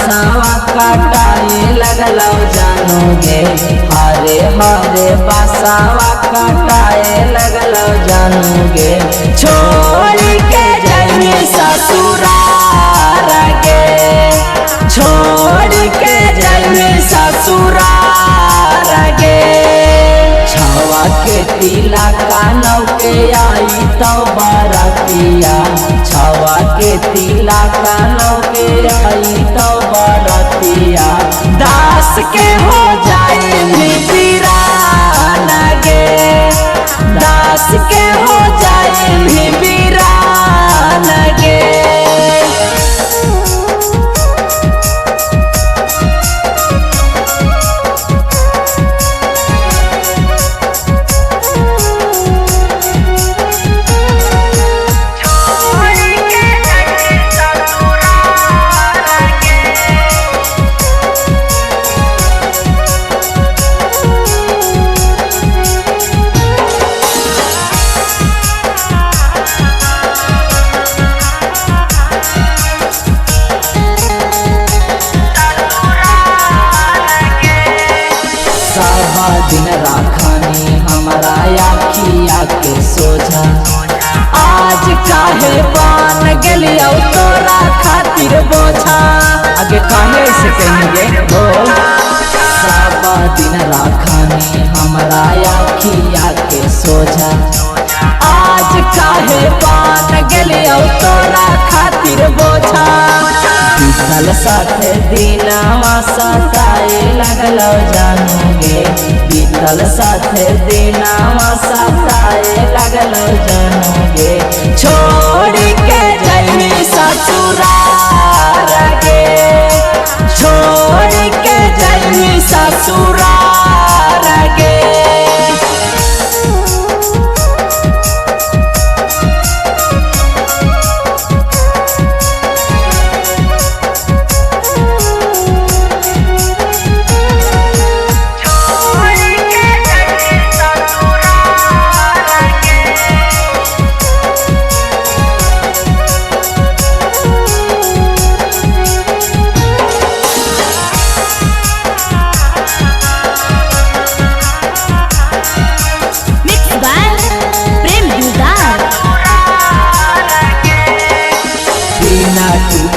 बासावा काटाए लगलो जानोगे, हरे हरे बासावा काटाए लगलो जानोगे। छोड़ के जाइए ससुराल गे, छोड़ के जाइए ससुराल गे। छवा के तिला कानव के आई तो बरतिया, छवा के तिला कानव के आई तो बरतिया। दास के हो जाए वीरान गे, दास के हो जाए वीरान गे। दिन राखनी हमारा आखिया के सोझा, आज काहे बन गेलियो तोरा खातिर बोझा। आगे काहे से कहेंगे हो, सब दिन राखनी हमारा आखिया के सोझा, आज काहे बन गेलियो तोरा खातिर बोझा। बीतल साथे दिनवा सताए लगलो जानोगे, बीतल साथे दिनवा सताए लगलो जानोगे। छोड़ के जाइए ससुराल गे, छोड़ के जाइए ससुराल गे।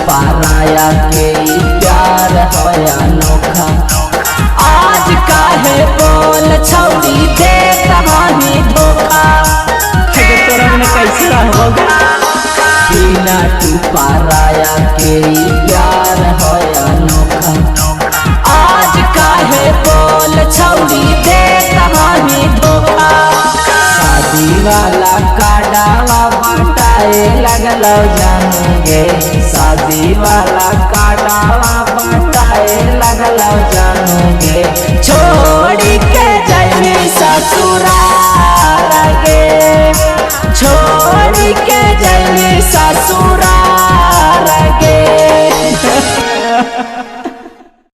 पाराया के प्यार है अनोखा, आज काहे बोल छौड़ी दे कहानी धोखा। तोरा में कैसे रहोगे, बिना तू पाराया के प्यार है अनोखा, आज काहे बोल छौड़ी दे कहानी धोखा। शादी वाला कार्डवा बाटाए लगलो जानोगे, शादी वाला